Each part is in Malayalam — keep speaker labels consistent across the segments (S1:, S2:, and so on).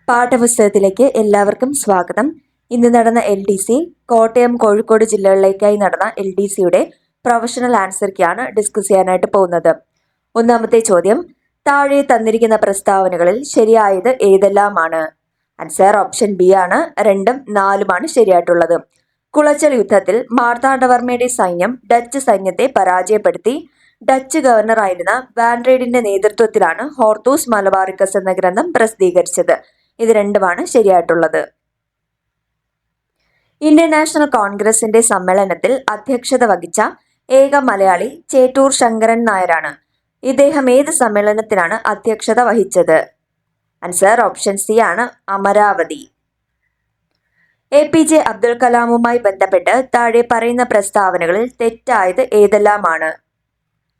S1: പാഠപുസ്തകത്തിലേക്ക് എല്ലാവർക്കും സ്വാഗതം. ഇന്ന് നടന്ന കോട്ടയം, കോഴിക്കോട് ജില്ലകളിലേക്കായി നടന്ന LDCയുടെ പ്രൊഫഷണൽ ആൻസർ കീയാണ് ഡിസ്കസ് ചെയ്യാനായിട്ട് പോകുന്നത്. ഒന്നാമത്തെ ചോദ്യം, താഴെ തന്നിരിക്കുന്ന പ്രസ്താവനകളിൽ ശരിയായത് ഏതെല്ലാമാണ്? ആൻസർ ഓപ്ഷൻ ബി ആണ്. 2ഉം 4ഉമാണ് ശരിയായിട്ടുള്ളത്. കുളച്ചൽ യുദ്ധത്തിൽ മാർത്താണ്ഡവർമ്മയുടെ സൈന്യം ഡച്ച് സൈന്യത്തെ പരാജയപ്പെടുത്തി. ഡച്ച് ഗവർണറായിരുന്ന വാൻഡ്രേഡിന്റെ നേതൃത്വത്തിലാണ് ഹോർത്തൂസ് മലബാറിക്കസ് എന്ന ഗ്രന്ഥം പ്രസിദ്ധീകരിച്ചത്. ഇത് 2ഉമാണ് ശരിയായിട്ടുള്ളത്. ഇന്ത്യൻ നാഷണൽ കോൺഗ്രസിന്റെ സമ്മേളനത്തിൽ അധ്യക്ഷത വഹിച്ച ഏക മലയാളി ചേറ്റൂർ ശങ്കരൻ നായരാണ്. ഇദ്ദേഹം ഏത് സമ്മേളനത്തിനാണ് അധ്യക്ഷത വഹിച്ചത്? ആൻസർ ഓപ്ഷൻ സി ആണ്, അമരാവതി. APJ അബ്ദുൽ കലാമുമായി ബന്ധപ്പെട്ട് താഴെ പറയുന്ന പ്രസ്താവനകളിൽ തെറ്റായത് ഏതെല്ലാമാണ്?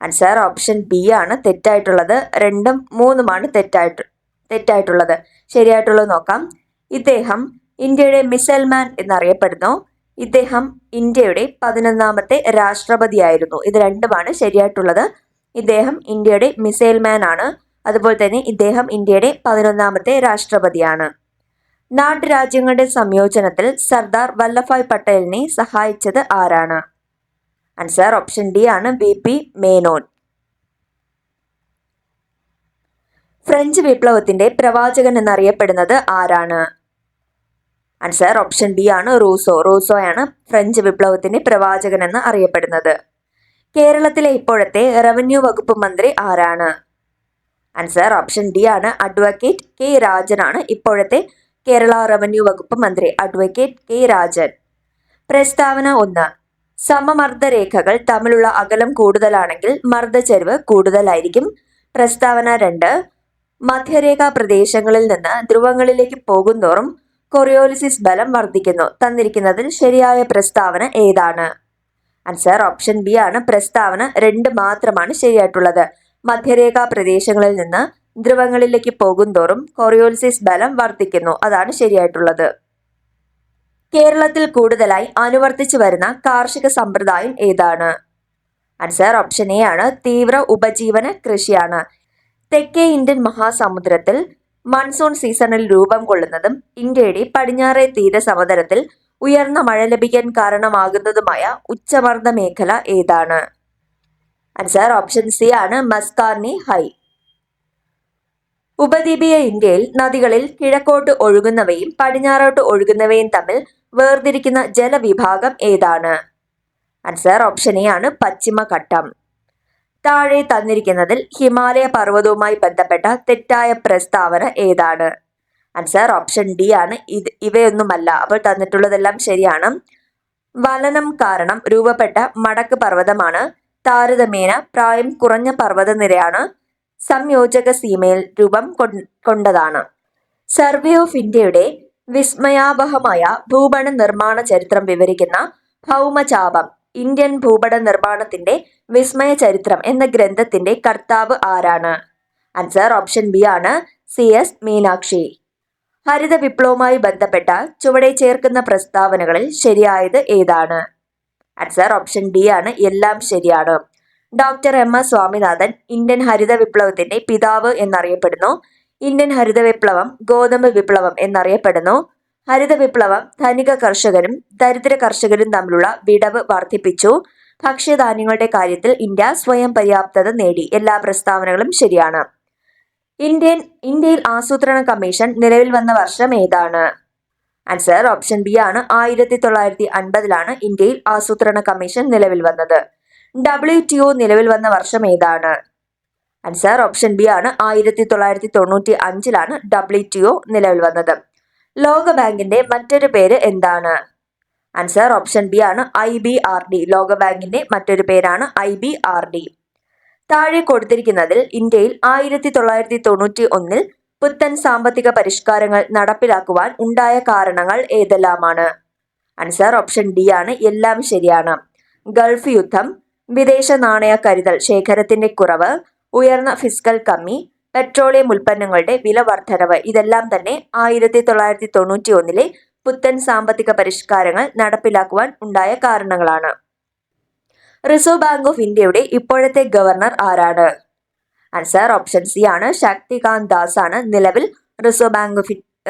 S1: ആൻസർ ഓപ്ഷൻ ബി ആണ് തെറ്റായിട്ടുള്ളത്. 2ഉം 3ഉമാണ് തെറ്റായിട്ടുള്ളത്. ശരിയായിട്ടുള്ളത് നോക്കാം. ഇദ്ദേഹം ഇന്ത്യയുടെ മിസൈൽ മാൻ എന്നറിയപ്പെടുന്നു. ഇദ്ദേഹം ഇന്ത്യയുടെ 11ാമത്തെ രാഷ്ട്രപതിയായിരുന്നു. ഇത് 2ഉമാണ് ശരിയായിട്ടുള്ളത്. ഇദ്ദേഹം ഇന്ത്യയുടെ മിസൈൽ മാൻ ആണ്. അതുപോലെ തന്നെ ഇദ്ദേഹം ഇന്ത്യയുടെ 11ാമത്തെ രാഷ്ട്രപതിയാണ്. നാട്ടുരാജ്യങ്ങളുടെ സംയോജനത്തിൽ സർദാർ വല്ലഭായ് പട്ടേലിനെ സഹായിച്ചത് ആരാണ്? ആൻസർ ഓപ്ഷൻ ഡി ആണ്, VP മേനോൻ. ഫ്രഞ്ച് വിപ്ലവത്തിന്റെ പ്രവാചകൻ എന്നറിയപ്പെടുന്നത് ആരാണ്? ആൻസർ ഓപ്ഷൻ ബി ആണ്, റൂസോയാണ് ഫ്രഞ്ച് വിപ്ലവത്തിന്റെ പ്രവാചകൻ എന്ന് അറിയപ്പെടുന്നത്. കേരളത്തിലെ ഇപ്പോഴത്തെ റവന്യൂ വകുപ്പ് മന്ത്രി ആരാണ്? ആൻസർ ഓപ്ഷൻ ഡി ആണ്, അഡ്വക്കേറ്റ് K രാജനാണ് ഇപ്പോഴത്തെ കേരള റവന്യൂ വകുപ്പ് മന്ത്രി. Advocate K Rajan. പ്രസ്താവന 1, സമമർദ്ദരേഖകൾ തമ്മിലുള്ള അകലം കൂടുതലാണെങ്കിൽ മർദ്ദചരിവ് കൂടുതലായിരിക്കും. പ്രസ്താവന 2, മധ്യരേഖാ പ്രദേശങ്ങളിൽ നിന്ന് ധ്രുവങ്ങളിലേക്ക് പോകുന്തോറും കൊറിയോലിസിസ് ബലം വർദ്ധിക്കുന്നു. തന്നിരിക്കുന്നതിൽ ശരിയായ പ്രസ്താവന ഏതാണ്? ആൻസർ ഓപ്ഷൻ ബി ആണ്. പ്രസ്താവന 2 മാത്രമാണ് ശരിയായിട്ടുള്ളത്. മധ്യരേഖാ പ്രദേശങ്ങളിൽ നിന്ന് ധ്രുവങ്ങളിലേക്ക് പോകുന്തോറും കൊറിയോലിസിസ് ബലം വർദ്ധിക്കുന്നു. അതാണ് ശരിയായിട്ടുള്ളത്. കേരളത്തിൽ കൂടുതലായി അനുവർത്തിച്ചു വരുന്ന കാർഷിക സമ്പ്രദായം ഏതാണ്? ആൻസർ ഓപ്ഷൻ എ ആണ്, തീവ്ര ഉപജീവന കൃഷിയാണ്. തെക്കേ ഇന്ത്യൻ മഹാസമുദ്രത്തിൽ മൺസൂൺ സീസണിൽ രൂപം കൊള്ളുന്നതും ഇന്ത്യയുടെ പടിഞ്ഞാറേ തീര സമതലത്തിൽ ഉയർന്ന മഴ ലഭിക്കാൻ കാരണമാകുന്നതുമായ ഉച്ചമർദ്ദ മേഖല ഏതാണ്? ആൻസർ ഓപ്ഷൻ സി ആണ്, മസ്കാർനി ഹൈ. ഉപദ്വീപീയ ഇന്ത്യയിൽ നദികളിൽ കിഴക്കോട്ട് ഒഴുകുന്നവയും പടിഞ്ഞാറോട്ട് ഒഴുകുന്നവയും തമ്മിൽ വേർതിരിക്കുന്ന ജലവിഭാഗം ഏതാണ്? ആൻസർ ഓപ്ഷൻ എ ആണ്, പശ്ചിമഘട്ടം. താഴെ തന്നിരിക്കുന്നതിൽ ഹിമാലയ പർവ്വതവുമായി ബന്ധപ്പെട്ട തെറ്റായ പ്രസ്താവന ഏതാണ്? ആൻസർ ഓപ്ഷൻ ഡി ആണ്, ഇവയൊന്നുമല്ല. അപ്പോൾ തന്നിട്ടുള്ളതെല്ലാം ശരിയാണ്. വലനം കാരണം രൂപപ്പെട്ട മടക്ക് പർവ്വതമാണ്. താരതമ്യേന പ്രായം കുറഞ്ഞ പർവ്വതനിരയാണ്. സംയോജക സീമയിൽ രൂപം കൊണ്ടതാണ്. സർവേ ഓഫ് ഇന്ത്യയുടെ വിസ്മയാവഹമായ ഭൂപട നിർമ്മാണ ചരിത്രം വിവരിക്കുന്ന ഭൗമചാപം, ഇന്ത്യൻ ഭൂപട നിർമ്മാണത്തിന്റെ വിസ്മയ ചരിത്രം എന്ന ഗ്രന്ഥത്തിന്റെ കർത്താവ് ആരാണ്? ആൻസർ ഓപ്ഷൻ ബി ആണ്, CS മീനാക്ഷി. ഹരിത വിപ്ലവവുമായി ബന്ധപ്പെട്ട ചുവടെ ചേർക്കുന്ന പ്രസ്താവനകളിൽ ശരിയായത് ഏതാണ്? ആൻസർ ഓപ്ഷൻ ഡി ആണ്, എല്ലാം ശരിയാണ്. ഡോക്ടർ MS സ്വാമിനാഥൻ ഇന്ത്യൻ ഹരിത വിപ്ലവത്തിന്റെ പിതാവ് എന്നറിയപ്പെടുന്നു. ഇന്ത്യൻ ഹരിത വിപ്ലവം ഗോതമ്പ് വിപ്ലവം എന്നറിയപ്പെടുന്നു. ഹരിത വിപ്ലവം ധനിക കർഷകരും ദരിദ്ര കർഷകരും തമ്മിലുള്ള വിടവ് വർദ്ധിപ്പിച്ചു. ഭക്ഷ്യധാന്യങ്ങളുടെ കാര്യത്തിൽ ഇന്ത്യ സ്വയം പര്യാപ്തത നേടി. എല്ലാ പ്രസ്താവനകളും ശരിയാണ്. ഇന്ത്യയിൽ ആസൂത്രണ കമ്മീഷൻ നിലവിൽ വന്ന വർഷം ഏതാണ്? ആൻസർ ഓപ്ഷൻ ബി ആണ്, 1950 ഇന്ത്യയിൽ ആസൂത്രണ കമ്മീഷൻ നിലവിൽ വന്നത്. WTO നിലവിൽ വന്ന വർഷം ഏതാണ്? ആൻസർ ഓപ്ഷൻ ബി ആണ്, 1995 WTO നിലവിൽ വന്നത്. ലോകബാങ്കിന്റെ മറ്റൊരു പേര് എന്താണ്? ആൻസർ ഓപ്ഷൻ ബി ആണ്, IBRD. ലോകബാങ്കിന്റെ മറ്റൊരു പേരാണ് IBRD. താഴെ കൊടുത്തിരിക്കുന്നതിൽ ഇന്ത്യയിൽ 1991 പുത്തൻ സാമ്പത്തിക പരിഷ്കാരങ്ങൾ നടപ്പിലാക്കുവാൻ ഉണ്ടായ കാരണങ്ങൾ ഏതെല്ലാമാണ്? ആൻസർ ഓപ്ഷൻ ഡി ആണ്, എല്ലാം ശരിയാണ്. ഗൾഫ് യുദ്ധം, വിദേശ നാണയ കരുതൽ ശേഖരത്തിന്റെ കുറവ്, ഉയർന്ന ഫിസ്ക്കൽ കമ്മി, പെട്രോളിയം ഉൽപ്പന്നങ്ങളുടെ വില വർധനവ്, ഇതെല്ലാം തന്നെ 1991 പുത്തൻ സാമ്പത്തിക പരിഷ്കാരങ്ങൾ നടപ്പിലാക്കുവാൻ ഉണ്ടായ കാരണങ്ങളാണ്. റിസർവ് ബാങ്ക് ഓഫ് ഇന്ത്യയുടെ ഇപ്പോഴത്തെ ഗവർണർ ആരാണ്? ആൻസർ ഓപ്ഷൻ സി ആണ്, ശക്തികാന്ത് ദാസ് ആണ് നിലവിൽ റിസർവ്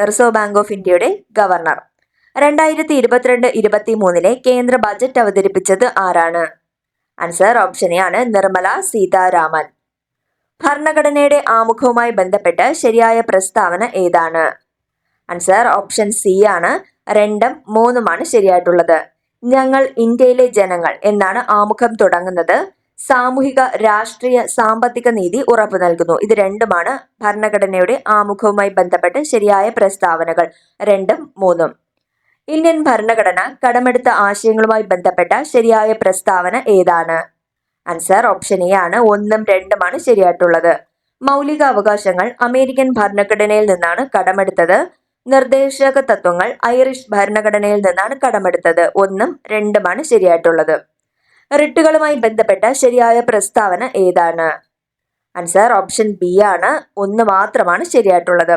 S1: റിസർവ് ബാങ്ക് ഓഫ് ഇന്ത്യയുടെ ഗവർണർ. 2022-23 കേന്ദ്ര ബജറ്റ് അവതരിപ്പിച്ചത് ആരാണ്? ആൻസർ ഓപ്ഷൻ എ ആണ് നിർമ്മല സീതാരാമൻ. ഭരണഘടനയുടെ ആമുഖവുമായി ബന്ധപ്പെട്ട് ശരിയായ പ്രസ്താവന ഏതാണ്? ആൻസർ ഓപ്ഷൻ സി ആണ് 2ഉം 3ഉമാണ് ശരിയായിട്ടുള്ളത്. ഞങ്ങൾ ഇന്ത്യയിലെ ജനങ്ങൾ എന്നാണ് ആമുഖം തുടങ്ങുന്നത്. സാമൂഹിക, രാഷ്ട്രീയ, സാമ്പത്തിക നീതി ഉറപ്പു നൽകുന്നു. ഇത് രണ്ടുമാണ് ഭരണഘടനയുടെ ആമുഖവുമായി ബന്ധപ്പെട്ട് ശരിയായ പ്രസ്താവനകൾ. 2ഉം 3ഉം. ഇന്ത്യൻ ഭരണഘടന കടമെടുത്ത ആശയങ്ങളുമായി ബന്ധപ്പെട്ട ശരിയായ പ്രസ്താവന ഏതാണ്? ആൻസർ ഓപ്ഷൻ എ ആണ് 1ഉം 2ഉമാണ് ശരിയായിട്ടുള്ളത്. മൗലിക അവകാശങ്ങൾ അമേരിക്കൻ ഭരണഘടനയിൽ നിന്നാണ് കടമെടുത്തത്. നിർദ്ദേശക തത്വങ്ങൾ ഐറിഷ് ഭരണഘടനയിൽ നിന്നാണ് കടമെടുത്തത്. 1ഉം 2ഉമാണ് ശരിയായിട്ടുള്ളത്. റിട്ടുകളുമായി ബന്ധപ്പെട്ട ശരിയായ പ്രസ്താവന ഏതാണ്? ആൻസർ ഓപ്ഷൻ ബി ആണ് 1 മാത്രമാണ് ശരിയായിട്ടുള്ളത്.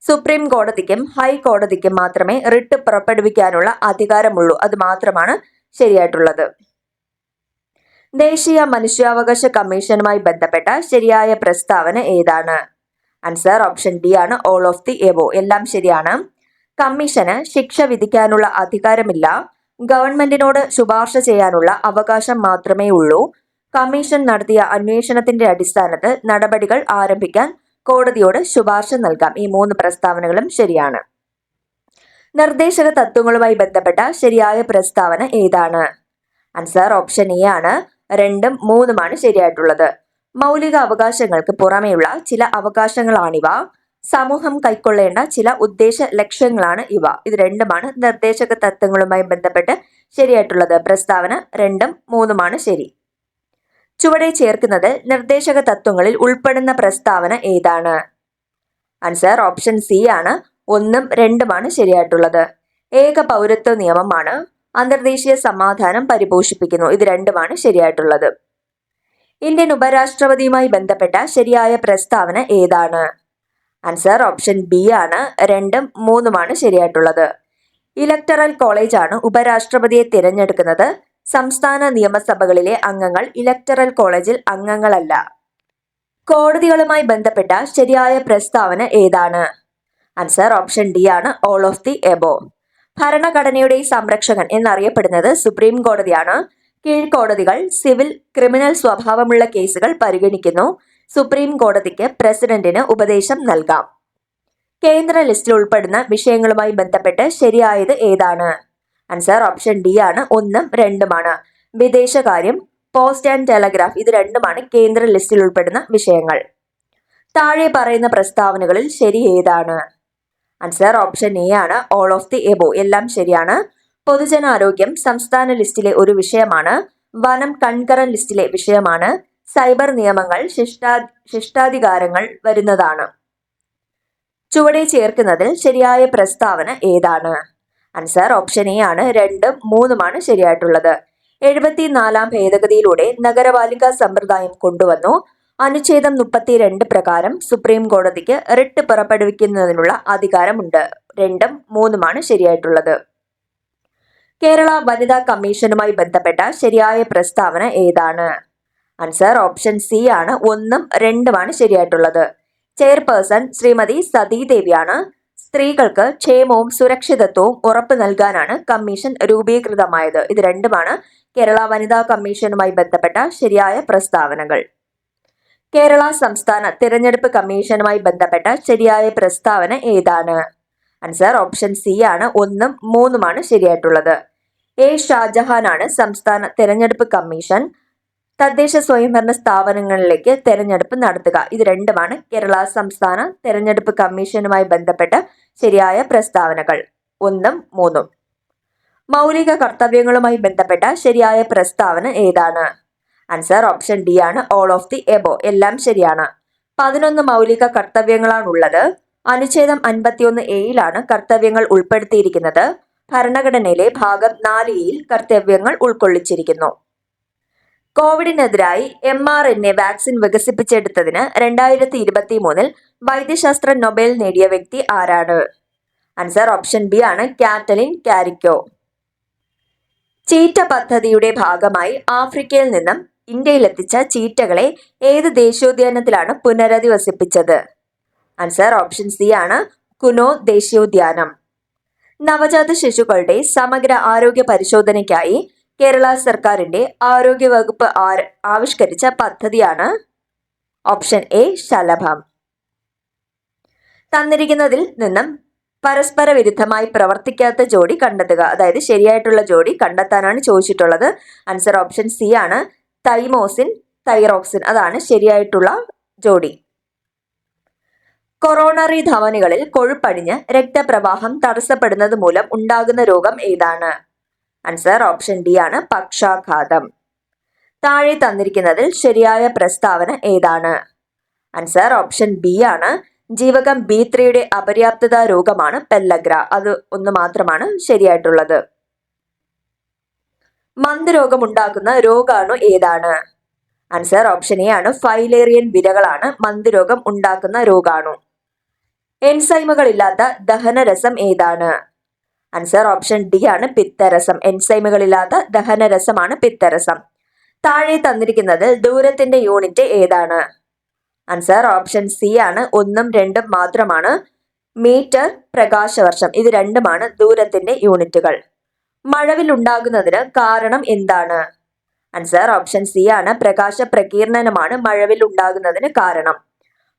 S1: സുപ്രീം കോടതിക്കും ഹൈക്കോടതിക്കും മാത്രമേ റിട്ട് പുറപ്പെടുവിക്കാനുള്ള അധികാരമുള്ളൂ. അത് മാത്രമാണ് ശരിയായിട്ടുള്ളത്. ദേശീയ മനുഷ്യാവകാശ കമ്മീഷനുമായി ബന്ധപ്പെട്ട ശരിയായ പ്രസ്താവന ഏതാണ്? ആൻസർ ഓപ്ഷൻ ഡി ആണ് ഓൾ ഓഫ് ദി എബോ. എല്ലാം ശരിയാണ്. കമ്മീഷന് ശിക്ഷ വിധിക്കാനുള്ള അധികാരമില്ല. ഗവൺമെന്റിനോട് ശുപാർശ ചെയ്യാനുള്ള അവകാശം മാത്രമേ ഉള്ളൂ. കമ്മീഷൻ നടത്തിയ അന്വേഷണത്തിന്റെ അടിസ്ഥാനത്തിൽ നടപടികൾ ആരംഭിക്കാൻ കോടതിയോട് ശുപാർശ നൽകാം. ഈ 3 പ്രസ്താവനകളും ശരിയാണ്. നിർദ്ദേശക തത്വങ്ങളുമായി ബന്ധപ്പെട്ട ശരിയായ പ്രസ്താവന ഏതാണ്? ആൻസർ ഓപ്ഷൻ എ ആണ് 2ഉം 3ഉമാണ് ശരിയായിട്ടുള്ളത്. മൗലിക അവകാശങ്ങൾക്ക് പുറമെയുള്ള ചില അവകാശങ്ങളാണിവ. സമൂഹം കൈക്കൊള്ളേണ്ട ചില ഉദ്ദേശ ലക്ഷ്യങ്ങളാണ് ഇവ. ഇത് രണ്ടുമാണ് നിർദ്ദേശക തത്വങ്ങളുമായി ബന്ധപ്പെട്ട് ശരിയായിട്ടുള്ളത്. പ്രസ്താവന 2ഉം 3ഉമാണ് ശരി. ചുവടെ ചേർക്കുന്നത് നിർദ്ദേശക തത്വങ്ങളിൽ ഉൾപ്പെടുന്ന പ്രസ്താവന ഏതാണ്? ആൻസർ ഓപ്ഷൻ സി ആണ് 1ഉം 2ഉമാണ് ശരിയായിട്ടുള്ളത്. ഏക പൗരത്വ നിയമമാണ്. അന്തർദേശീയ സമാധാനം പരിപോഷിപ്പിക്കുന്നു. ഇത് രണ്ടുമാണ് ശരിയായിട്ടുള്ളത്. ഇന്ത്യൻ ഉപരാഷ്ട്രപതിയുമായി ബന്ധപ്പെട്ട ശരിയായ പ്രസ്താവന ഏതാണ്? ആൻസർ ഓപ്ഷൻ ബി ആണ് 2ഉം 3ഉമാണ് ശരിയായിട്ടുള്ളത്. ഇലക്ടറൽ കോളേജ് ആണ് ഉപരാഷ്ട്രപതിയെ തിരഞ്ഞെടുക്കുന്നത്. സംസ്ഥാന നിയമസഭകളിലെ അംഗങ്ങൾ ഇലക്ടറൽ കോളേജിൽ അംഗങ്ങളല്ല. കോടതികളുമായി ബന്ധപ്പെട്ട ശരിയായ പ്രസ്താവന ഏതാണ്? ആൻസർ ഓപ്ഷൻ ഡി ആണ് ഓൾ ഓഫ് ദി എബോ. ഭരണഘടനയുടെ സംരക്ഷകൻ എന്നറിയപ്പെടുന്നത് സുപ്രീം കോടതിയാണ്. കീഴ്ക്കോടതികൾ സിവിൽ, ക്രിമിനൽ സ്വഭാവമുള്ള കേസുകൾ പരിഗണിക്കുന്നു. സുപ്രീം കോടതിക്ക് പ്രസിഡന്റിന് ഉപദേശം നൽകാം. കേന്ദ്ര ലിസ്റ്റിൽ ഉൾപ്പെടുന്ന വിഷയങ്ങളുമായി ബന്ധപ്പെട്ട് ശരിയായത് ഏതാണ്? ആൻസർ ഓപ്ഷൻ ഡി ആണ് 1ഉം 2ഉമാണ്. വിദേശകാര്യം, പോസ്റ്റ് ആൻഡ് ടെലഗ്രാഫ് ഇത് രണ്ടുമാണ് കേന്ദ്ര ലിസ്റ്റിൽ ഉൾപ്പെടുന്ന വിഷയങ്ങൾ. താഴെ പറയുന്ന പ്രസ്താവനകളിൽ ശരി ഏതാണ്? ആൻസർ ഓപ്ഷൻ എ ആണ് ഓൾ ഓഫ് ദി എബോ. എല്ലാം ശരിയാണ്. പൊതുജനാരോഗ്യം സംസ്ഥാന ലിസ്റ്റിലെ ഒരു വിഷയമാണ്. വനം കൺകറന്റ് ലിസ്റ്റിലെ വിഷയമാണ്. സൈബർ നിയമങ്ങൾ ശിഷ്ടാധികാരങ്ങൾ വരുന്നതാണ്. ചുവടെ ചേർക്കുന്നതിൽ ശരിയായ പ്രസ്താവന ഏതാണ്? ആൻസർ ഓപ്ഷൻ എ ആണ് 2ഉം 3ഉമാണ് ശരിയായിട്ടുള്ളത്. 74ാം ഭേദഗതിയിലൂടെ നഗരപാലിക സമ്പ്രദായം കൊണ്ടുവന്നു. അനുച്ഛേദം 32 പ്രകാരം സുപ്രീം കോടതിക്ക് റിട്ട് പുറപ്പെടുവിക്കുന്നതിനുള്ള അധികാരമുണ്ട്. 2ഉം 3ഉമാണ് ശരിയായിട്ടുള്ളത്. കേരള വനിതാ കമ്മീഷനുമായി ബന്ധപ്പെട്ട ശരിയായ പ്രസ്താവന ഏതാണ്? ആൻസർ ഓപ്ഷൻ സി ആണ് 1ഉം 2ഉമാണ് ശരിയായിട്ടുള്ളത്. ചെയർപേഴ്സൺ ശ്രീമതി സതീദേവിയാണ്. സ്ത്രീകൾക്ക് ക്ഷേമവും സുരക്ഷിതത്വവും ഉറപ്പു നൽകാനാണ് കമ്മീഷൻ രൂപീകൃതമായത്. ഇത് രണ്ടുമാണ് കേരള വനിതാ കമ്മീഷനുമായി ബന്ധപ്പെട്ട ശരിയായ പ്രസ്താവനകൾ. കേരള സംസ്ഥാന തിരഞ്ഞെടുപ്പ് കമ്മീഷനുമായി ബന്ധപ്പെട്ട ശരിയായ പ്രസ്താവന ഏതാണ്? ആൻസർ ഓപ്ഷൻ സി ആണ് 1ഉം 3ഉമാണ് ശരിയായിട്ടുള്ളത്. എ ഷാജഹാനാണ് സംസ്ഥാന തിരഞ്ഞെടുപ്പ് കമ്മീഷൻ. തദ്ദേശ സ്വയംഭരണ സ്ഥാപനങ്ങളിലേക്ക് തെരഞ്ഞെടുപ്പ് നടത്തുക. ഇത് രണ്ടുമാണ് കേരള സംസ്ഥാന തെരഞ്ഞെടുപ്പ് കമ്മീഷനുമായി ബന്ധപ്പെട്ട ശരിയായ പ്രസ്താവനകൾ. 1ഉം 3ഉം. മൗലിക കർത്തവ്യങ്ങളുമായി ബന്ധപ്പെട്ട ശരിയായ പ്രസ്താവന ഏതാണ്? ആൻസർ ഓപ്ഷൻ ഡി ആണ് ഓൾ ഓഫ് ദി എബോ. എല്ലാം ശരിയാണ്. 11 മൗലിക കർത്തവ്യങ്ങളാണുള്ളത്. അനുച്ഛേദം 51A കർത്തവ്യങ്ങൾ ഉൾപ്പെടുത്തിയിരിക്കുന്നത്. ഭരണഘടനയിലെ ഭാഗം 4E കർത്തവ്യങ്ങൾ ഉൾക്കൊള്ളിച്ചിരിക്കുന്നു. കോവിഡിനെതിരായി mRNA വാക്സിൻ വികസിപ്പിച്ചെടുത്തതിന് 2023 വൈദ്യശാസ്ത്ര നൊബേൽ നേടിയ വ്യക്തി ആരാണ്? ആൻസർ ഓപ്ഷൻ ബി ആണ് കാറ്റലിൻ കാരിക്കോ. ചീറ്റ പദ്ധതിയുടെ ഭാഗമായി ആഫ്രിക്കയിൽ നിന്നും ഇന്ത്യയിലെത്തിച്ച ചീറ്റകളെ ഏത് ദേശീയോദ്യാനത്തിലാണ് പുനരധിവസിപ്പിച്ചത്? ആൻസർ ഓപ്ഷൻ സി ആണ് കുനോ ദേശീയോദ്യാനം. നവജാത ശിശുക്കളുടെ സമഗ്ര ആരോഗ്യ പരിശോധനയ്ക്കായി കേരള സർക്കാരിന്റെ ആരോഗ്യ വകുപ്പ് ആവിഷ്കരിച്ച പദ്ധതിയാണ് ഓപ്ഷൻ എ ശലഭം. തന്നിരിക്കുന്നതിൽ നിന്നും പരസ്പര വിരുദ്ധമായി പ്രവർത്തിക്കാത്ത ജോഡി കണ്ടെത്തുക. അതായത് ശരിയായിട്ടുള്ള ജോഡി കണ്ടെത്താനാണ് ചോദിച്ചിട്ടുള്ളത്. ആൻസർ ഓപ്ഷൻ സി ആണ്. തൈമോസിൻ, തൈറോക്സിൻ, അതാണ് ശരിയായിട്ടുള്ള ജോഡി. കൊറോണറി ധമനികളിൽ കൊഴുപ്പടിഞ്ഞ് രക്തപ്രവാഹം തടസ്സപ്പെടുന്നത് മൂലം ഉണ്ടാകുന്ന രോഗം ഏതാണ്? ആൻസർ ഓപ്ഷൻ ഡി ആണ്, പക്ഷാഘാതം. താഴെ തന്നിരിക്കുന്നതിൽ ശരിയായ പ്രസ്താവന ഏതാണ്? ആൻസർ ഓപ്ഷൻ ബി ആണ്. ജീവകം B3 അപര്യാപ്തത രോഗമാണ് പെല്ലഗ്ര. അത് ഒന്ന് മാത്രമാണ് ശരിയായിട്ടുള്ളത്. മന്ദരോഗം ഉണ്ടാക്കുന്ന രോഗാണു ഏതാണ്? ആൻസർ ഓപ്ഷൻ എ ആണ്. ഫൈലേറിയൻ വിരകളാണ് മന്ദരോഗം ഉണ്ടാക്കുന്ന രോഗാണു. എൻസൈമുകളില്ലാത്ത ദഹനരസം ഏതാണ്? ആൻസർ ഓപ്ഷൻ ഡി ആണ്, പിത്തരസം. എൻസൈമുകളില്ലാത്ത ദഹനരസമാണ് പിത്തരസം. താഴെ തന്നിരിക്കുന്നതിൽ ദൂരത്തിന്റെ യൂണിറ്റ് ഏതാണ്? ആൻസർ ഓപ്ഷൻ സി ആണ്. 1ഉം 2ഉം മാത്രമാണ്. മീറ്റർ, പ്രകാശവർഷം, ഇത് രണ്ടുമാണ് ദൂരത്തിന്റെ യൂണിറ്റുകൾ. മഴവിൽ ഉണ്ടാകുന്നതിന് കാരണം എന്താണ്? ആൻസർ ഓപ്ഷൻ സി ആണ്. പ്രകാശ പ്രകീർണനമാണ് മഴവിൽ ഉണ്ടാകുന്നതിന് കാരണം.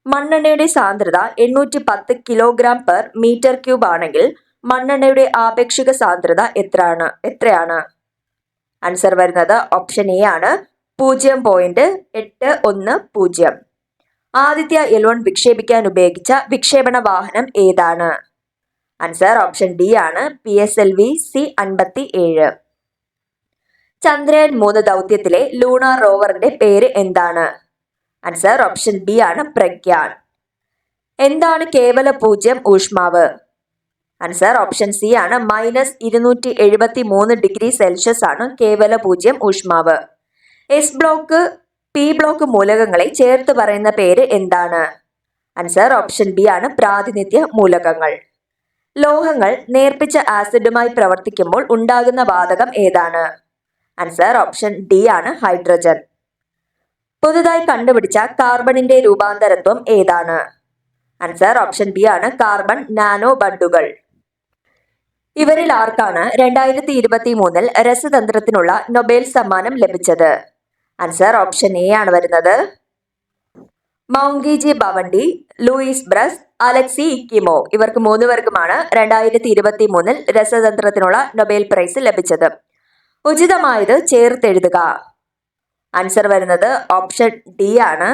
S1: മണ്ണെണ്ണയുടെ സാന്ദ്രത 810 kg/m³ ആണെങ്കിൽ മണ്ണെണ്ണയുടെ ആപേക്ഷിക സാന്ദ്രത എത്രയാണ്? ആൻസർ വരുന്നത് ഓപ്ഷൻ എ ആണ്, 0.810. ആദിത്യ L1 വിക്ഷേപിക്കാൻ ഉപയോഗിച്ച വിക്ഷേപണ വാഹനം ഏതാണ്? ആൻസർ ഓപ്ഷൻ ഡി ആണ്, PSLV-C57. ചന്ദ്രയാൻ 3 ദൗത്യത്തിലെ ലൂണാർ റോവറിന്റെ പേര് എന്താണ്? ആൻസർ ഓപ്ഷൻ ബി ആണ്, പ്രഗ്യാൻ. എന്താണ് കേവല പൂജ്യം ഊഷ്മാവ്? ആൻസർ ഓപ്ഷൻ സി ആണ്, -273°C ആണ് കേവല പൂജ്യം ഊഷ്മാവ്. S ബ്ലോക്ക്, P ബ്ലോക്ക് മൂലകങ്ങളെ ചേർത്ത് പറയുന്ന പേര് എന്താണ്? ആൻസർ ഓപ്ഷൻ ബി ആണ്, പ്രാതിനിധ്യ മൂലകങ്ങൾ. ലോഹങ്ങൾ നേർപ്പിച്ച ആസിഡുമായി പ്രവർത്തിക്കുമ്പോൾ ഉണ്ടാകുന്ന വാതകം ഏതാണ്? ആൻസർ ഓപ്ഷൻ ഡി ആണ്, ഹൈഡ്രജൻ. പുതുതായി കണ്ടുപിടിച്ച കാർബണിന്റെ രൂപാന്തരത്വം ഏതാണ്? ആൻസർ ഓപ്ഷൻ ബി ആണ്, കാർബൺ നാനോ ബണ്ടുകൾ. ഇവരിൽ ആർക്കാണ് 2023 രസതന്ത്രത്തിനുള്ള നൊബേൽ സമ്മാനം ലഭിച്ചത്? ആൻസർ ഓപ്ഷൻ എ ആണ് വരുന്നത്. മൗങ്കിജി ഭവണ്ടി, ലൂയിസ് ബ്രസ്, അലക്സി ഇക്കിമോ, ഇവർക്ക് 3 പേർക്കുമാണ് 2023 രസതന്ത്രത്തിനുള്ള നൊബേൽ പ്രൈസ് ലഭിച്ചത്. ഉചിതമായത് ചേർത്തെഴുതുക. ആൻസർ വരുന്നത് ഓപ്ഷൻ ഡി ആണ്.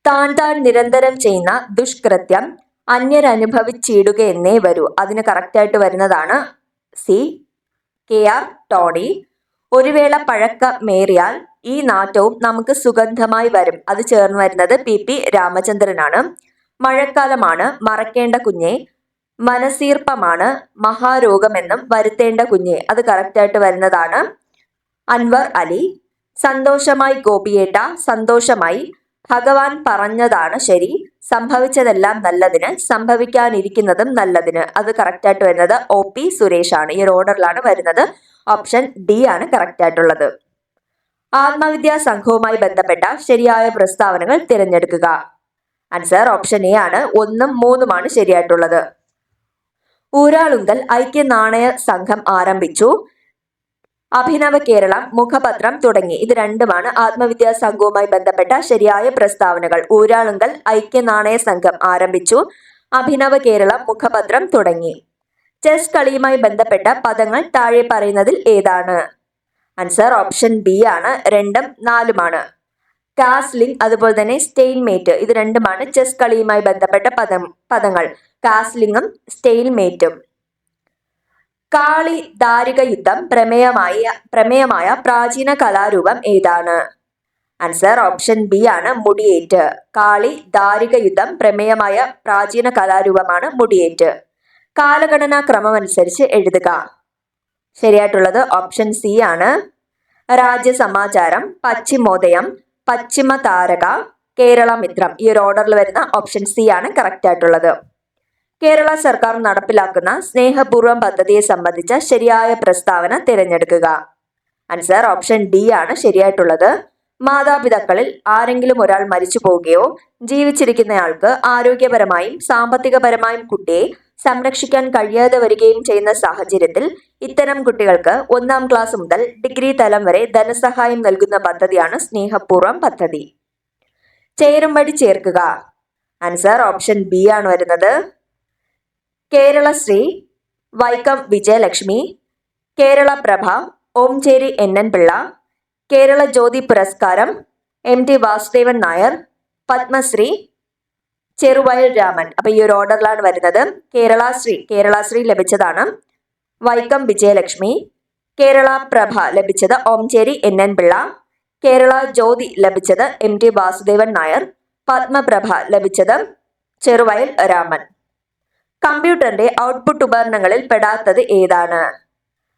S1: താൻ നിരന്തരം ചെയ്യുന്ന ദുഷ്കൃത്യം അന്യരനുഭവിച്ചിടുകയെന്നേ വരൂ. അതിന് കറക്റ്റായിട്ട് വരുന്നതാണ് സി, KR ടോണി. ഒരു വേള പഴക്കമേറിയാൽ ഈ നാറ്റവും നമുക്ക് സുഗന്ധമായി വരും. അത് ചേർന്ന് വരുന്നത് PP രാമചന്ദ്രനാണ്. മഴക്കാലമാണ് മറക്കേണ്ട കുഞ്ഞെ, മനസീർപ്പമാണ് മഹാരോഗമെന്നും വരുത്തേണ്ട കുഞ്ഞെ, അത് കറക്റ്റായിട്ട് വരുന്നതാണ് അൻവർ അലി. സന്തോഷമായി ഗോപിയേട്ട, സന്തോഷമായി, ഭഗവാൻ പറഞ്ഞതാണ് ശരി, സംഭവിച്ചതെല്ലാം നല്ലതിന്, സംഭവിക്കാനിരിക്കുന്നതും നല്ലതിന്, അത് കറക്റ്റായിട്ട് വരുന്നത് OP സുരേഷ് ആണ്. ഈ ഒരു ഓർഡറിലാണ് വരുന്നത്. ഓപ്ഷൻ ഡി ആണ് കറക്റ്റായിട്ടുള്ളത്. ആത്മവിദ്യാ സംഘവുമായി ബന്ധപ്പെട്ട ശരിയായ പ്രസ്താവനകൾ തിരഞ്ഞെടുക്കുക. ആൻസർ ഓപ്ഷൻ എ ആണ്, 1ഉം 3ഉമാണ് ശരിയായിട്ടുള്ളത്. ഊരാളുങ്കൽ ഐക്യ നാണയ സംഘം ആരംഭിച്ചു, അഭിനവ കേരളം, മുഖപത്രം തുടങ്ങി, ഇത് രണ്ടുമാണ് ആത്മവിദ്യാ സംഘവുമായി ബന്ധപ്പെട്ട ശരിയായ പ്രസ്താവനകൾ. ഊരാളുങ്കൽ ഐക്യ നാണയ സംഘം ആരംഭിച്ചു, അഭിനവ കേരളം, മുഖപത്രം തുടങ്ങി. ചെസ് കളിയുമായി ബന്ധപ്പെട്ട പദങ്ങൾ താഴെ പറയുന്നതിൽ ഏതാണ്? ആൻസർ ഓപ്ഷൻ ബി ആണ്, 2ഉം 4ഉമാണ്. കാസ്ലിംഗ്, അതുപോലെ തന്നെ സ്റ്റെയിൻമേറ്റ്, ഇത് രണ്ടുമാണ് ചെസ് കളിയുമായി ബന്ധപ്പെട്ട പദങ്ങൾ. കാസ്ലിംഗും സ്റ്റെയിൻമേറ്റും. കാളി ദാരിക യുദ്ധം പ്രമേയമായ പ്രാചീന കലാരൂപം ഏതാണ്? ആൻസർ ഓപ്ഷൻ ബി ആണ്, മുടിയേറ്റ്. കാളി ദാരിക യുദ്ധം പ്രമേയമായ പ്രാചീന കലാരൂപമാണ് മുടിയേറ്റ്. കാലഗണനാ ക്രമമനുസരിച്ച് എഴുതുക. ശരിയായിട്ടുള്ളത് ഓപ്ഷൻ സി ആണ്. രാജ്യസമാചാരം, പശ്ചിമോദയം, പശ്ചിമ താരക, കേരള മിത്രം, ഈ ഒരു ഓർഡറിൽ വരുന്ന ഓപ്ഷൻ സി ആണ് കറക്റ്റ് ആയിട്ടുള്ളത്. കേരള സർക്കാർ നടപ്പിലാക്കുന്ന സ്നേഹപൂർവ്വം പദ്ധതിയെ സംബന്ധിച്ച ശരിയായ പ്രസ്താവന തിരഞ്ഞെടുക്കുക. ആൻസർ ഓപ്ഷൻ ഡി ആണ് ശരിയായിട്ടുള്ളത്. മാതാപിതാക്കളിൽ ആരെങ്കിലും ഒരാൾ മരിച്ചു പോവുകയോ ജീവിച്ചിരിക്കുന്നയാൾക്ക് ആരോഗ്യപരമായും സാമ്പത്തികപരമായും കുട്ടിയെ സംരക്ഷിക്കാൻ കഴിയാതെ വരികയും ചെയ്യുന്ന സാഹചര്യത്തിൽ ഇത്തരം കുട്ടികൾക്ക് 1-ാം ക്ലാസ് മുതൽ ഡിഗ്രി തലം വരെ ധനസഹായം നൽകുന്ന പദ്ധതിയാണ് സ്നേഹപൂർവ്വം പദ്ധതി. ചേരുംപടി ചേർക്കുക. ആൻസർ ഓപ്ഷൻ ബി ആണ് വരുന്നത്. കേരളശ്രീ, വൈക്കം വിജയലക്ഷ്മി, കേരള പ്രഭ, ഓംചേരി NN പിള്ള, കേരള ജ്യോതി പുരസ്കാരം MT വാസുദേവൻ നായർ, പത്മശ്രീ ചെറുവയൽ രാമൻ. അപ്പൊ ഈ ഒരു ഓർഡറിലാണ് വരുന്നത്. കേരളശ്രീ ലഭിച്ചതാണ് വൈക്കം വിജയലക്ഷ്മി, കേരള പ്രഭ ലഭിച്ചത് ഓംചേരി NN പിള്ള, കേരള ജ്യോതി ലഭിച്ചത് MT വാസുദേവൻ നായർ, പത്മപ്രഭ ലഭിച്ചത് ചെറുവയൽ രാമൻ. കമ്പ്യൂട്ടറിന്റെ ഔട്ട്പുട്ട് ഉപകരണങ്ങളിൽ പെടാത്തത് ഏതാണ്?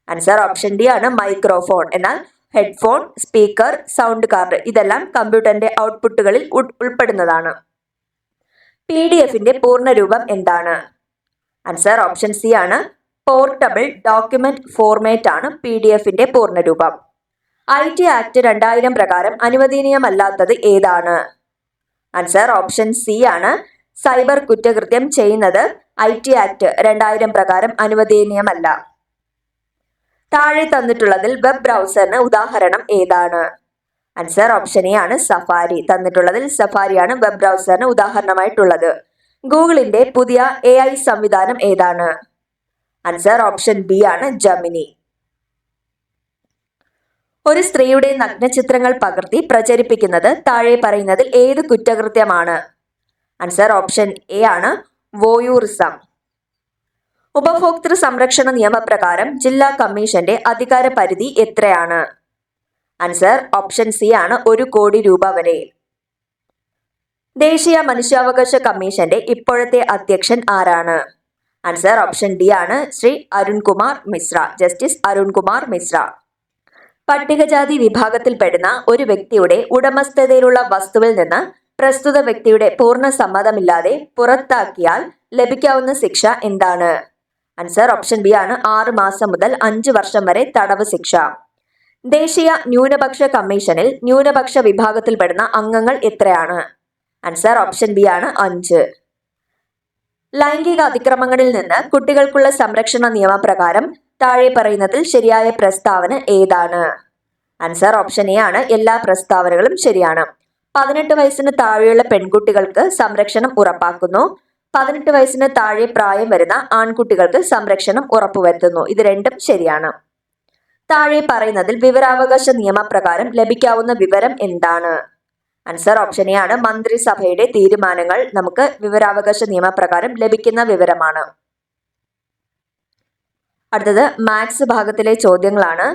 S1: ആൻസർ ഓപ്ഷൻ ഡി ആണ് മൈക്രോഫോൺ. എന്നാൽ ഹെഡ്ഫോൺ, സ്പീക്കർ, സൗണ്ട് കാർഡ് ഇതെല്ലാം കമ്പ്യൂട്ടറിന്റെ ഔട്ട്പുട്ടുകളിൽ ഉൾപ്പെടുന്നതാണ്. PDF-ന്റെ പൂർണ്ണരൂപം എന്താണ്? ആൻസർ ഓപ്ഷൻ സി ആണ് പോർട്ടബിൾ ഡോക്യുമെന്റ് ഫോർമാറ്റ് ആണ് PDF-ന്റെ പൂർണ്ണരൂപം. IT ആക്ട് 2000 പ്രകാരം അനുവദനീയമല്ലാത്തത് ഏതാണ്? ആൻസർ ഓപ്ഷൻ സി ആണ് സൈബർ കുറ്റകൃത്യം ചെയ്യുന്നത് IT ആക്ട് 2000 പ്രകാരം അനുവദനീയമല്ല. താഴെ തന്നിട്ടുള്ളതിൽ വെബ് ബ്രൗസറിന് ഉദാഹരണം ഏതാണ്? ആൻസർ ഓപ്ഷൻ എ ആണ് സഫാരി. തന്നിട്ടുള്ളതിൽ സഫാരിയാണ് വെബ് ബ്രൗസറിന് ഉദാഹരണമായിട്ടുള്ളത്. ഗൂഗിളിന്റെ പുതിയ AI സംവിധാനം ഏതാണ്? ആൻസർ ഓപ്ഷൻ ബി ആണ് ജെമിനി. ഒരു സ്ത്രീയുടെ നഗ്നചിത്രങ്ങൾ പകർത്തി പ്രചരിപ്പിക്കുന്നത് താഴെ പറയുന്നതിൽ ഏത് കുറ്റകൃത്യമാണ്? ആൻസർ ഓപ്ഷൻ എ ആണ് വോയൂറിസം. ഉപഭോക്തൃ സംരക്ഷണ നിയമപ്രകാരം ജില്ലാ കമ്മീഷന്റെ അധികാര പരിധി എത്രയാണ്? ആൻസർ ഓപ്ഷൻ സി ആണ് 1 കോടി രൂപ വരെ. ദേശീയ മനുഷ്യാവകാശ കമ്മീഷന്റെ ഇപ്പോഴത്തെ അധ്യക്ഷൻ ആരാണ്? ആൻസർ ഓപ്ഷൻ ഡി ആണ് ശ്രീ അരുൺകുമാർ മിശ്ര, ജസ്റ്റിസ് അരുൺകുമാർ മിശ്ര. പട്ടികജാതി വിഭാഗത്തിൽപ്പെടുന്ന ഒരു വ്യക്തിയുടെ ഉടമസ്ഥതയിലുള്ള വസ്തുവിൽ നിന്ന് പ്രസ്തുത വ്യക്തിയുടെ പൂർണ്ണ സമ്മതമില്ലാതെ പുറത്താക്കിയാൽ ലഭിക്കാവുന്ന ശിക്ഷ എന്താണ്? ആൻസർ ഓപ്ഷൻ ബി ആണ് 6 മാസം മുതൽ 5 വർഷം വരെ തടവ് ശിക്ഷ. ദേശീയ ന്യൂനപക്ഷ കമ്മീഷനിൽ ന്യൂനപക്ഷ വിഭാഗത്തിൽപ്പെടുന്ന അംഗങ്ങൾ എത്രയാണ്? ആൻസർ ഓപ്ഷൻ ബി ആണ് 5. ലൈംഗിക അതിക്രമങ്ങളിൽ നിന്ന് കുട്ടികൾക്കുള്ള സംരക്ഷണ നിയമപ്രകാരം താഴെ പറയുന്നതിൽ ശരിയായ പ്രസ്താവന ഏതാണ്? ആൻസർ ഓപ്ഷൻ എ ആണ് എല്ലാ പ്രസ്താവനകളും ശരിയാണ്. 18 വയസ്സിന് താഴെയുള്ള പെൺകുട്ടികൾക്ക് സംരക്ഷണം ഉറപ്പാക്കുന്നു. 18 വയസ്സിന് താഴെ പ്രായം വരുന്ന ആൺകുട്ടികൾക്ക് സംരക്ഷണം ഉറപ്പുവരുത്തുന്നു. ഇത് രണ്ടും ശരിയാണ്. താഴെ പറയുന്നതിൽ വിവരാവകാശ നിയമപ്രകാരം ലഭിക്കാവുന്ന വിവരം എന്താണ്? ആൻസർ ഓപ്ഷൻ എ ആണ് മന്ത്രിസഭയുടെ തീരുമാനങ്ങൾ നമുക്ക് വിവരാവകാശ നിയമപ്രകാരം ലഭിക്കുന്ന വിവരമാണ്. അടുത്തത് മാത്സ് ഭാഗത്തിലെ ചോദ്യങ്ങളാണ്.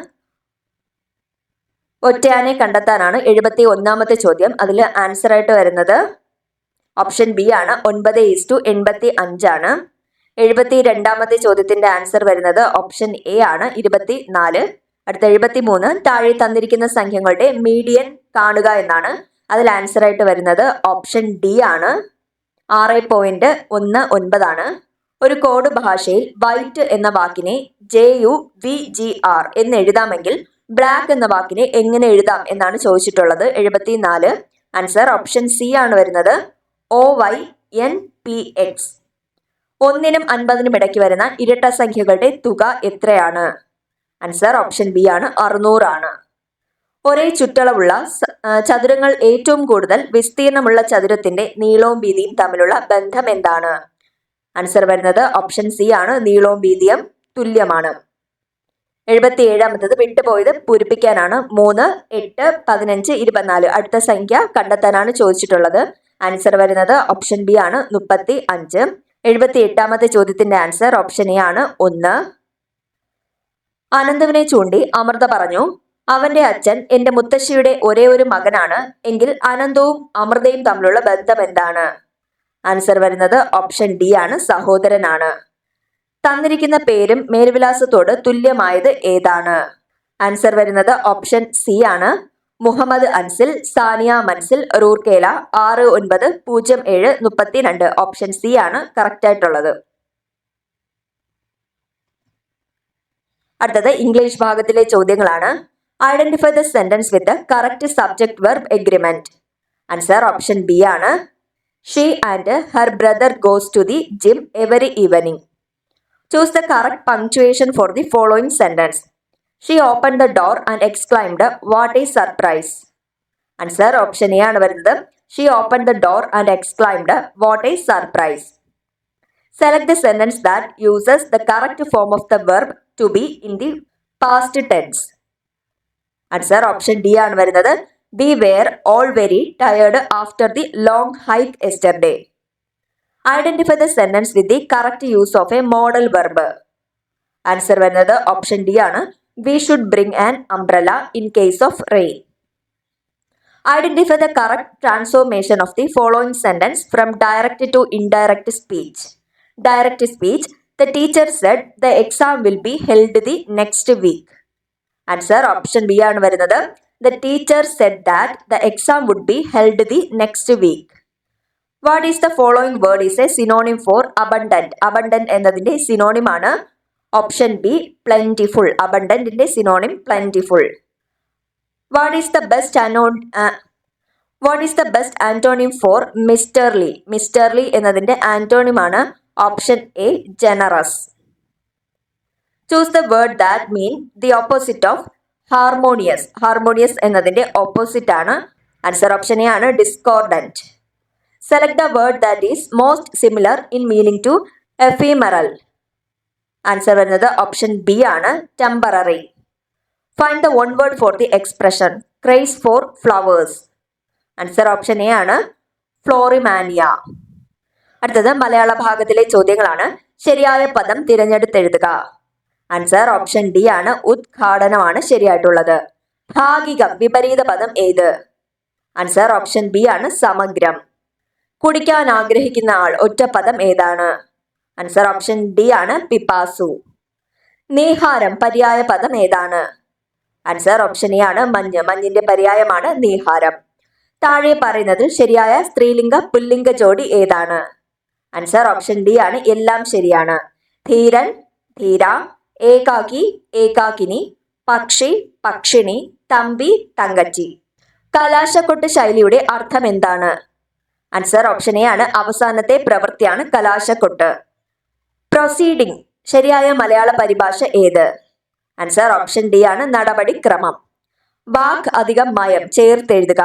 S1: ഒറ്റയാനെ കണ്ടെത്താനാണ് 71ാമത്തെ ചോദ്യം. അതിൽ ആൻസർ ആയിട്ട് വരുന്നത് ഓപ്ഷൻ ബി ആണ് 9:85 ആണ്. 72ാമത്തെ ചോദ്യത്തിന്റെ ആൻസർ വരുന്നത് ഓപ്ഷൻ എ ആണ് 24. അടുത്ത 73 താഴെ തന്നിരിക്കുന്ന സംഖ്യകളുടെ മീഡിയൻ കാണുക എന്നാണ്. അതിൽ ആൻസർ ആയിട്ട് വരുന്നത് ഓപ്ഷൻ ഡി ആണ് 6.19 ആണ്. ഒരു കോഡ് ഭാഷയിൽ വൈറ്റ് എന്ന വാക്കിനെ JUVGR എന്ന് എഴുതാമെങ്കിൽ ബ്ലാക്ക് എന്ന വാക്കിനെ എങ്ങനെ എഴുതാം എന്നാണ് ചോദിച്ചിട്ടുള്ളത്. 74 ആൻസർ ഓപ്ഷൻ സി ആണ് വരുന്നത് OYNPX. 1-നും 50-നും ഇടയ്ക്ക് വരുന്ന ഇരട്ട സംഖ്യകളുടെ തുക എത്രയാണ്? ആൻസർ ഓപ്ഷൻ ബി ആണ് 600 ആണ്. ഒരേ ചുറ്റളവുള്ള ചതുരങ്ങൾ ഏറ്റവും കൂടുതൽ വിസ്തീർണമുള്ള ചതുരത്തിന്റെ നീളവും വീതിയും തമ്മിലുള്ള ബന്ധം എന്താണ്? ആൻസർ വരുന്നത് ഓപ്ഷൻ സി ആണ് നീളവും വീതിയും തുല്യമാണ്. 77ാമത്തത് വിട്ടുപോയത് പൂരിപ്പിക്കാനാണ്. 3, 8, 15, 24 അടുത്ത സംഖ്യ കണ്ടെത്താനാണ് ചോദിച്ചിട്ടുള്ളത്. ആൻസർ വരുന്നത് ഓപ്ഷൻ ബി ആണ് 35. 78ാമത്തെ ചോദ്യത്തിന്റെ ആൻസർ ഓപ്ഷൻ എ ആണ് 1. അനന്തുവിനെ ചൂണ്ടി അമൃത പറഞ്ഞു, അവന്റെ അച്ഛൻ എന്റെ മുത്തശ്ശിയുടെ ഒരേ ഒരു മകനാണ് എങ്കിൽ അനന്തവും അമൃതയും തമ്മിലുള്ള ബന്ധം എന്താണ്? ആൻസർ വരുന്നത് ഓപ്ഷൻ ഡി ആണ് സഹോദരനാണ്. തന്നിരിക്കുന്ന പേരും മേൽവിലാസത്തോട് തുല്യമായത് ഏതാണ്? ആൻസർ വരുന്നത് ഓപ്ഷൻ സി ആണ് മുഹമ്മദ് അൻസിൽ, സാനിയ മൻസിൽ, റൂർക്കേല 690732. ഓപ്ഷൻ സി ആണ് കറക്റ്റ് ആയിട്ടുള്ളത്. അടുത്തത് ഇംഗ്ലീഷ് ഭാഗത്തിലെ ചോദ്യങ്ങളാണ്. Identify the sentence with the correct subject verb agreement. Answer option B ആണ്. She and her brother goes to the gym every evening. Choose the correct punctuation for the following sentence. She open the door and exclaimed what is surprise. Answer option A ആണ് വരുന്നത്. She open the door and exclaimed what is surprise. Select the sentence that uses the correct form of the verb to be in the past tense. Answer option D ആണ് വരുന്നത്. We were all very tired after the long hike yesterday. Identify the sentence with the correct use of a modal verb. Answer വരുന്നത് ഓപ്ഷൻ ഡി ആണ്. We should bring an umbrella in case of rain. Identify the correct transformation of the following sentence from direct to indirect speech. Direct speech, the teacher said the exam will be held the next week. Answer option B ആണ് വരുന്നത്. The teacher said that the exam would be held the next week. What is the following word is a synonym for abundant? Abundant എന്നതിന്റെ synonym ആണ് ഓപ്ഷൻ ബി plentiful. Abundant ന്റെ synonym plentiful. What is the best antonym for misterly? Misterly എന്നതിന്റെ ആന്റോണിം ആണ് option A generous. Choose the word that mean the opposite of harmonious. Harmonious എന്നതിന്റെ opposite ആണ്. ആൻസർ ഓപ്ഷൻ എ ആണ് discordant. Select the word that is most similar in meaning to ephemeral. Answer വരുന്നത് ഓപ്ഷൻ ബി ആണ് temporary. Find the one word for the expression craze for flowers. Answer option A ആണ് ഫ്ലോറിമാനിയ. അടുത്തത് മലയാള ഭാഗത്തിലെ ചോദ്യങ്ങളാണ്. ശരിയായ പദം തിരഞ്ഞെടുത്തെഴുതുക. ആൻസർ ഓപ്ഷൻ ഡി ആണ്. ഉദ്ഘാടനമാണ് ശരിയായിട്ടുള്ളത്. ഭാഗികം വിപരീത പദം ഏത്? ആൻസർ ഓപ്ഷൻ ബി ആണ്. സമഗ്രം. കുടിക്കാൻ ആഗ്രഹിക്കുന്ന ആൾ ഒറ്റപ്പദം ഏതാണ്? ആൻസർ ഓപ്ഷൻ ഡി ആണ്. പിപ്പാസു. നീഹാരം പര്യായ പദം ഏതാണ്? ആൻസർ ഓപ്ഷൻ എ ആണ്. മഞ്ഞ്. മഞ്ഞിന്റെ പര്യായമാണ് നീഹാരം. താഴെ പറയുന്നതിൽ ശരിയായ സ്ത്രീലിംഗ പുല്ലിംഗ ജോഡി ഏതാണ്? ആൻസർ ഓപ്ഷൻ ഡി ആണ്. എല്ലാം ശരിയാണ്. ധീരൻ, ധീര, ഏകാകി, ഏകാകിനി, പക്ഷി, പക്ഷിണി, തമ്പി, തങ്കച്ചി. കലാശക്കൊട്ട് ശൈലിയുടെ അർത്ഥം എന്താണ്? ആൻസർ ഓപ്ഷൻ എ ആണ്. അവസാനത്തെ പ്രവൃത്തിയാണ് കലാശക്കൊട്ട്. പ്രൊസീഡിംഗ് ശരിയായ മലയാള പരിഭാഷ ഏത്? ആൻസർ ഓപ്ഷൻ ഡി ആണ്. നടപടിക്രമം. വാക് അധികം മയം ചേർത്തെഴുതുക.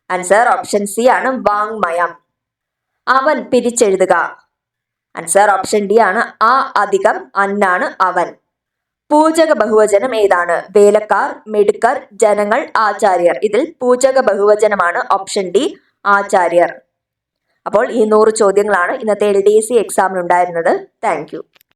S1: ആൻസർ ഓപ്ഷൻ സി ആണ്. വാങ്മയം. അവൻ പിരിച്ചെഴുതുക. ആൻസർ ഓപ്ഷൻ ഡി ആണ്. ആ അധികം അന്നാണ് അവൻ. പൂജക ബഹുവചനം ഏതാണ്? വേലക്കാർ, മിടുക്കർ, ജനങ്ങൾ, ആചാര്യർ. ഇതിൽ പൂജക ബഹുവചനമാണ് ഓപ്ഷൻ ഡി ആചാര്യർ. അപ്പോൾ ഈ 100 ചോദ്യങ്ങളാണ് ഇന്നത്തെ LDC എക്സാമിന് ഉണ്ടായിരുന്നത്. Thank you.